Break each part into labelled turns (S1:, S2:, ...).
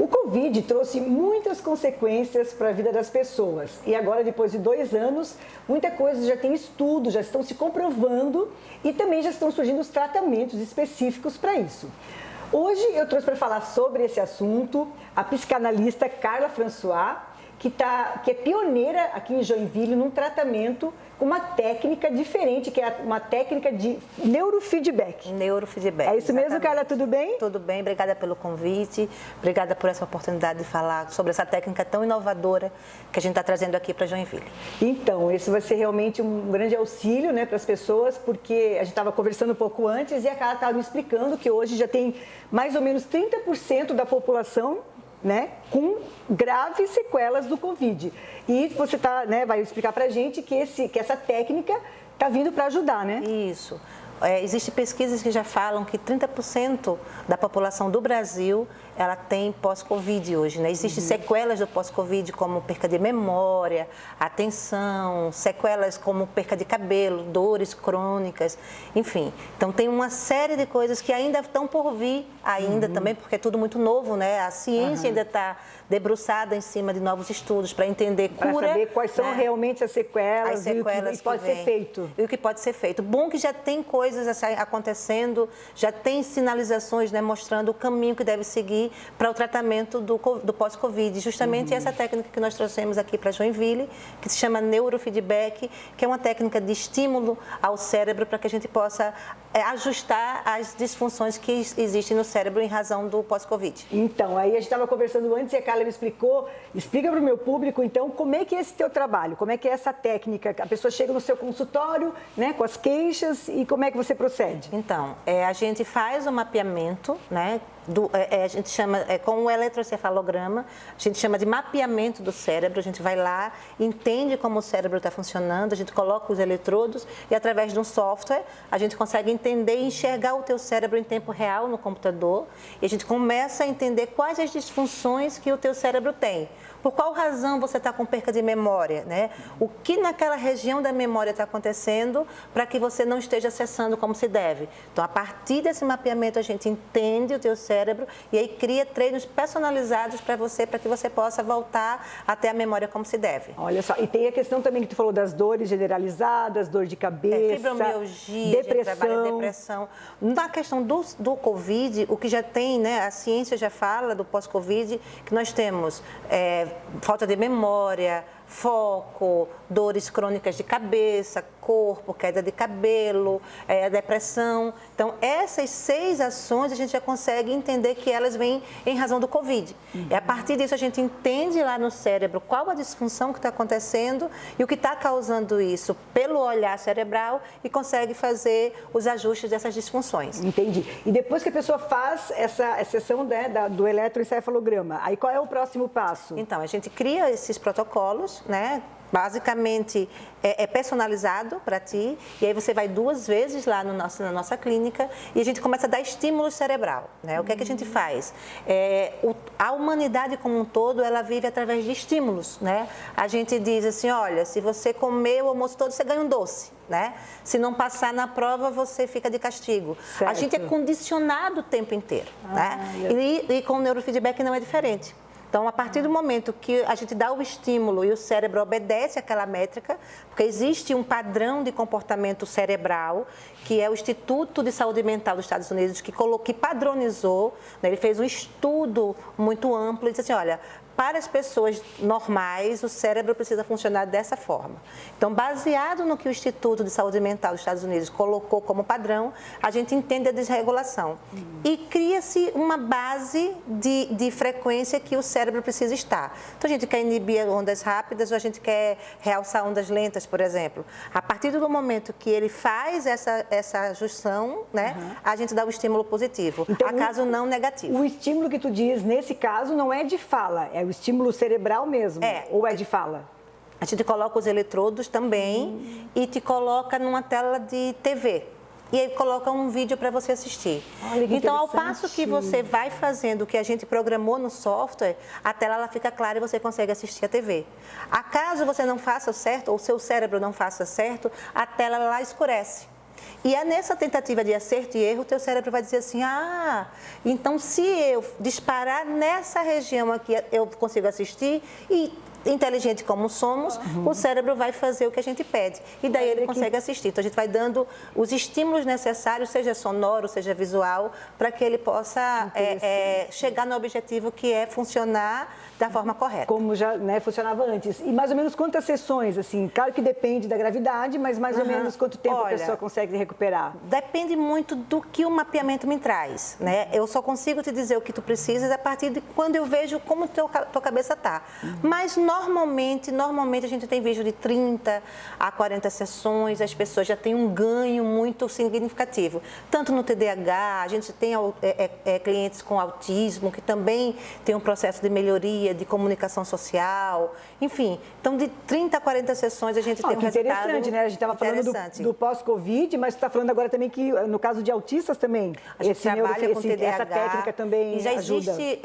S1: O Covid trouxe muitas consequências para a vida das pessoas e agora, depois de 2 anos, muita coisa já tem estudos, já estão se comprovando e também já estão surgindo os tratamentos específicos para isso. Hoje eu trouxe para falar sobre esse assunto a psicanalista Carla François, que é pioneira aqui em Joinville num tratamento com uma técnica diferente, que é uma técnica de neurofeedback.
S2: Neurofeedback.
S1: É isso mesmo, Carla? Tudo bem?
S2: Tudo bem, obrigada pelo convite, obrigada por essa oportunidade de falar sobre essa técnica tão inovadora que a gente está trazendo aqui para Joinville.
S1: Então, esse vai ser realmente um grande auxílio, né, para as pessoas, porque a gente estava conversando um pouco antes e a Carla estava me explicando que hoje já tem mais ou menos 30% da população, né, com graves sequelas do Covid. E você vai explicar para a gente que essa técnica está vindo para ajudar, né?
S2: Isso. Existem pesquisas que já falam que 30% da população do Brasil ela tem pós-Covid hoje, né? Existem sequelas do pós-Covid, como perca de memória, atenção, sequelas como perca de cabelo, dores crônicas, enfim. Então, tem uma série de coisas que ainda estão por vir, também, porque é tudo muito novo, né? A ciência ainda está debruçada em cima de novos estudos para entender cura.
S1: Para saber quais são realmente as sequelas e o que pode ser feito.
S2: E o que pode ser feito. Bom que já tem coisas acontecendo, já tem sinalizações, né, mostrando o caminho que deve seguir para o tratamento do pós-Covid. Justamente essa técnica que nós trouxemos aqui para Joinville, que se chama neurofeedback, que é uma técnica de estímulo ao cérebro para que a gente possa ajustar as disfunções que existem no cérebro em razão do pós-Covid.
S1: Então, aí a gente estava conversando antes e a Carla me explicou, explica para o meu público, então, como é que é esse teu trabalho, como é que é essa técnica, a pessoa chega no seu consultório, né, com as queixas e como é que você procede?
S2: Então, a gente faz o mapeamento, né, a gente chama, com o eletroencefalograma, a gente chama de mapeamento do cérebro, a gente vai lá, entende como o cérebro está funcionando, a gente coloca os eletrodos e através de um software a gente consegue entender e enxergar o teu cérebro em tempo real no computador e a gente começa a entender quais as disfunções que o teu cérebro tem. Por qual razão você está com perca de memória, né? O que naquela região da memória está acontecendo para que você não esteja acessando como se deve. Então, a partir desse mapeamento, a gente entende o teu cérebro e aí cria treinos personalizados para você, para que você possa voltar até a memória como se deve.
S1: Olha só, e tem a questão também que tu falou das dores generalizadas, dor de cabeça,
S2: fibromialgia, depressão. Na questão do Covid, o que já tem, né, a ciência já fala do pós-Covid, que nós temos falta de memória, foco, dores crônicas de cabeça, corpo, queda de cabelo, depressão. Então, essas 6 ações a gente já consegue entender que elas vêm em razão do Covid. E a partir disso a gente entende lá no cérebro qual a disfunção que está acontecendo e o que está causando isso pelo olhar cerebral e consegue fazer os ajustes dessas disfunções.
S1: Entendi. E depois que a pessoa faz essa sessão, né, do eletroencefalograma, aí qual é o próximo passo?
S2: Então, a gente cria esses protocolos, né? Basicamente é personalizado para ti e aí você vai 2 vezes lá na nossa clínica e a gente começa a dar estímulo cerebral, né? O que é que a gente faz? A humanidade como um todo, ela vive através de estímulos, né? A gente diz assim, olha, se você comer o almoço todo, você ganha um doce, né? Se não passar na prova, você fica de castigo.
S1: Certo.
S2: A gente é condicionado o tempo inteiro, né? E com o neurofeedback não é diferente. Então, a partir do momento que a gente dá o estímulo e o cérebro obedece àquela métrica, porque existe um padrão de comportamento cerebral, que é o Instituto de Saúde Mental dos Estados Unidos, que padronizou, né, ele fez um estudo muito amplo e disse assim, olha, para as pessoas normais, o cérebro precisa funcionar dessa forma. Então, baseado no que o Instituto de Saúde Mental dos Estados Unidos colocou como padrão, a gente entende a desregulação. E cria-se uma base de frequência que o cérebro precisa estar. Então, a gente quer inibir ondas rápidas ou a gente quer realçar ondas lentas, por exemplo. A partir do momento que ele faz essa junção, né, a gente dá o estímulo positivo,
S1: então,
S2: acaso não negativo.
S1: O estímulo que tu diz, nesse caso, não é de fala, é o estímulo cerebral mesmo? Ou é de fala?
S2: A gente coloca os eletrodos também e te coloca numa tela de TV. E aí coloca um vídeo para você assistir.
S1: Olha, que
S2: então, ao passo que você vai fazendo o que a gente programou no software, a tela ela fica clara e você consegue assistir a TV. Acaso você não faça certo, ou o seu cérebro não faça certo, a tela lá escurece. E é nessa tentativa de acerto e erro, o teu cérebro vai dizer assim, então se eu disparar nessa região aqui, eu consigo assistir e inteligente como somos, o cérebro vai fazer o que a gente pede. E daí ele consegue assistir. Então, a gente vai dando os estímulos necessários, seja sonoro, seja visual, para que ele possa chegar no objetivo que é funcionar da forma correta.
S1: Como já funcionava antes. E mais ou menos quantas sessões, assim? Claro que depende da gravidade, mas mais ou menos quanto tempo a pessoa consegue recuperar?
S2: Depende muito do que o mapeamento me traz, né? Eu só consigo te dizer o que tu precisas a partir de quando eu vejo como tua cabeça está. Mas, normalmente a gente tem visto de 30 a 40 sessões, as pessoas já têm um ganho muito significativo. Tanto no TDAH, a gente tem clientes com autismo, que também tem um processo de melhoria, de comunicação social, enfim. Então, de 30 a 40 sessões, a gente tem um resultado
S1: interessante, né? A gente estava falando do pós-Covid, mas você está falando agora também que, no caso de autistas também,
S2: a gente trabalha com TDAH,
S1: essa técnica também
S2: e já existe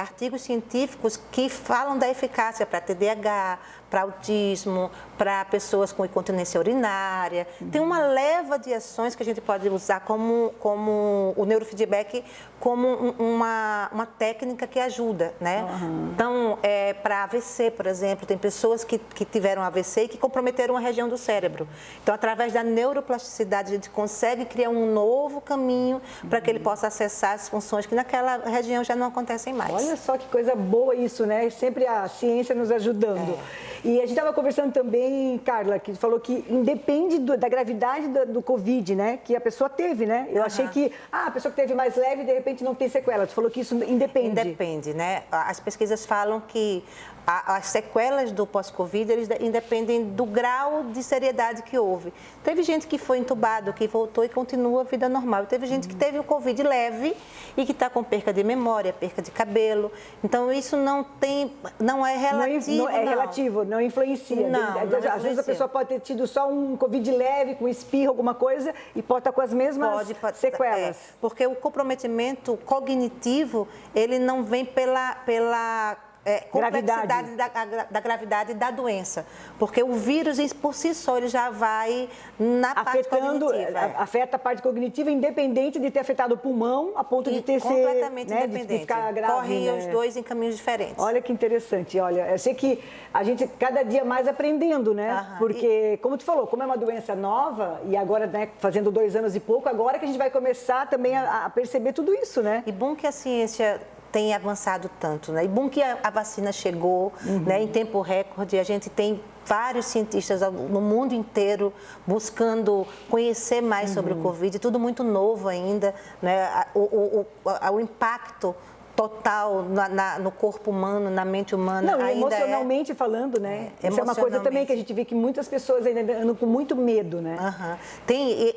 S2: artigos científicos que falam da eficácia para TDAH, para autismo, para pessoas com incontinência urinária. Tem uma leva de ações que a gente pode usar como o neurofeedback como uma técnica que ajuda, né? Então, para AVC, por exemplo, tem pessoas que tiveram AVC e que comprometeram a região do cérebro. Então, através da neuroplasticidade, a gente consegue criar um novo caminho para que ele possa acessar as funções que naquela região já não acontecem mais.
S1: Olha só que coisa boa isso, né? Sempre a ciência nos ajudando. E a gente estava conversando também, Carla, que falou que independe da gravidade do Covid, né? Que a pessoa teve, né? Eu achei que a pessoa que teve mais leve, de repente, não tem sequela. Tu falou que isso independe.
S2: Independe, né? As pesquisas falam que as sequelas do pós-Covid, eles independem do grau de seriedade que houve. Teve gente que foi entubado, que voltou e continua a vida normal. E teve gente que teve o Covid leve e que está com perca de memória, perca de cabelo. Então, isso não é relativo.
S1: Não é relativo, não influencia. Às vezes a pessoa pode ter tido só um Covid leve, com espirro, alguma coisa, e pode estar com as mesmas sequelas.
S2: Porque o comprometimento cognitivo, ele não vem pela complexidade da gravidade da doença. Porque o vírus, por si só, ele já vai na parte cognitiva.
S1: Afeta a parte cognitiva, independente de ter afetado o pulmão, a ponto de ter
S2: completamente independente.
S1: De ficar grave,
S2: Corre os dois em caminhos diferentes.
S1: Olha que interessante. Olha, eu sei que a gente cada dia mais aprendendo, né? Porque, como tu falou, como é uma doença nova, e agora, né, fazendo 2 anos e pouco, agora que a gente vai começar também a perceber tudo isso, né?
S2: E bom que a ciência tem avançado tanto, né? E bom que a vacina chegou, né, em tempo recorde. A gente tem vários cientistas no mundo inteiro buscando conhecer mais sobre o Covid, tudo muito novo ainda, né? O impacto total no corpo humano, na mente humana.
S1: Não, emocionalmente falando, né? Isso é uma coisa também que a gente vê que muitas pessoas ainda andam com muito medo, né?
S2: Tem,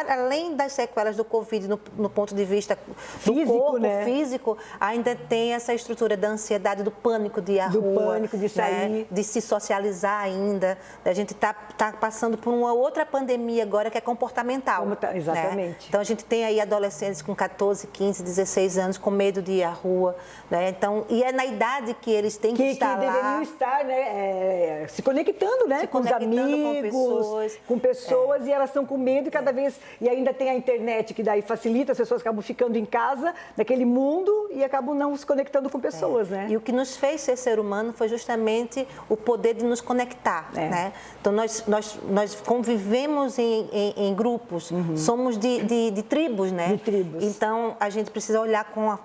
S2: além das sequelas do Covid no ponto de vista
S1: físico,
S2: do corpo,
S1: né?
S2: físico, ainda tem essa estrutura da ansiedade, do pânico de ir à rua.
S1: Do pânico de sair.
S2: Né? De se socializar ainda. A gente está passando por uma outra pandemia agora que é comportamental.
S1: Exatamente.
S2: Né? Então, a gente tem aí adolescentes com 14, 15, 16 anos com medo de ir à rua, né? Então, e é na idade que eles têm que estar lá.
S1: Que deveriam estar, né, se conectando, né? Com os amigos, com pessoas, e elas estão com medo e cada vez... E ainda tem a internet, que daí facilita, as pessoas acabam ficando em casa, naquele mundo, e acabam não se conectando com pessoas, né?
S2: E o que nos fez ser humano foi justamente o poder de nos conectar, né? Então, nós convivemos em grupos, somos de tribos, né?
S1: De tribos.
S2: Então, a gente precisa olhar com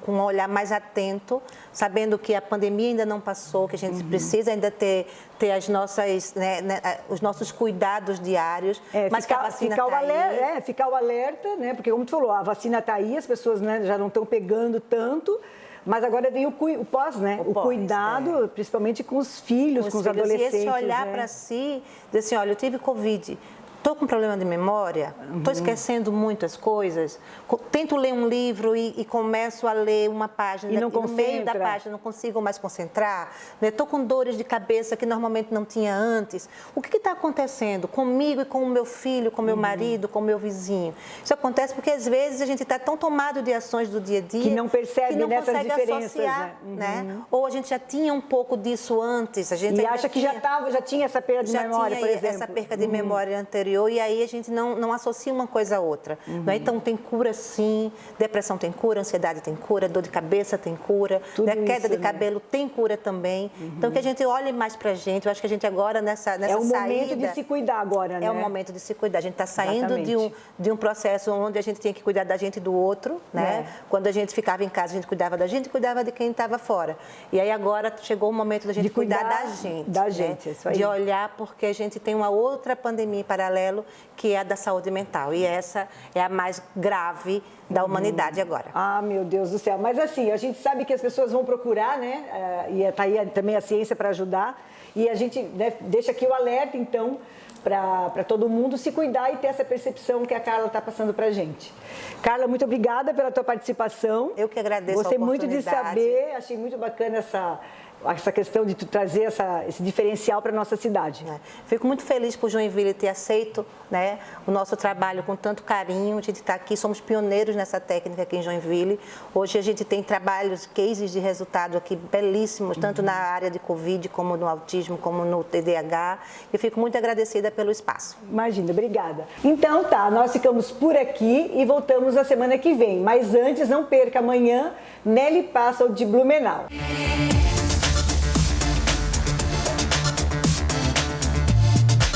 S2: um olhar mais atento, sabendo que a pandemia ainda não passou, que a gente precisa ainda ter as nossas, os nossos cuidados diários, mas que a vacina está aí.
S1: Ficar o alerta, né? Porque, como tu falou, a vacina está aí, as pessoas, né, já não estão pegando tanto, mas agora vem o pós, né? O cuidado, principalmente com os filhos, com os adolescentes.
S2: E esse olhar para si, dizer assim, olha, eu tive Covid, estou com problema de memória, estou esquecendo muitas coisas, tento ler um livro e começo a ler uma página,
S1: e no
S2: meio da página não consigo mais concentrar, estou com dores de cabeça que normalmente não tinha antes. O que está acontecendo comigo e com o meu filho, com o meu marido, com o meu vizinho? Isso acontece porque às vezes a gente está tão tomado de ações do dia a dia
S1: que não percebe nessas diferenças,
S2: associar, né? Ou a gente já tinha um pouco disso antes. A gente
S1: acha que já tinha essa perda de memória, por exemplo.
S2: Essa perda de memória anterior. anterior e aí a gente não associa uma coisa a outra. Né? Então, tem cura sim, depressão tem cura, ansiedade tem cura, dor de cabeça tem cura, né? Queda de cabelo tem cura também. Então, que a gente olhe mais pra gente. Eu acho que a gente agora, nessa saída...
S1: É o momento de se cuidar agora, né?
S2: É o momento de se cuidar. A gente está saindo de um processo onde a gente tinha que cuidar da gente e do outro, né? Quando a gente ficava em casa, a gente cuidava da gente e cuidava de quem estava fora. E aí agora chegou o momento da gente cuidar da gente.
S1: Da gente,
S2: né?
S1: isso aí.
S2: De olhar, porque a gente tem uma outra pandemia em paralelo, que é a da saúde mental. E essa é a mais grave da humanidade agora.
S1: Ah, meu Deus do céu. Mas assim, a gente sabe que as pessoas vão procurar, né? E está aí também a ciência para ajudar. E a gente, né, deixa aqui o alerta, então, para todo mundo se cuidar e ter essa percepção que a Carla está passando para a gente. Carla, muito obrigada pela tua participação.
S2: Eu que agradeço a
S1: oportunidade. Gostei muito de saber, achei muito bacana essa questão de tu trazer esse diferencial para a nossa cidade.
S2: Fico muito feliz por Joinville ter aceito, né, o nosso trabalho com tanto carinho. A gente está aqui, somos pioneiros nessa técnica aqui em Joinville. Hoje a gente tem trabalhos, cases de resultado aqui belíssimos, tanto na área de Covid, como no autismo, como no TDAH. Eu fico muito agradecida pelo espaço.
S1: Imagina, obrigada. Então tá, nós ficamos por aqui e voltamos na semana que vem. Mas antes, não perca amanhã, Nelly Passel de Blumenau.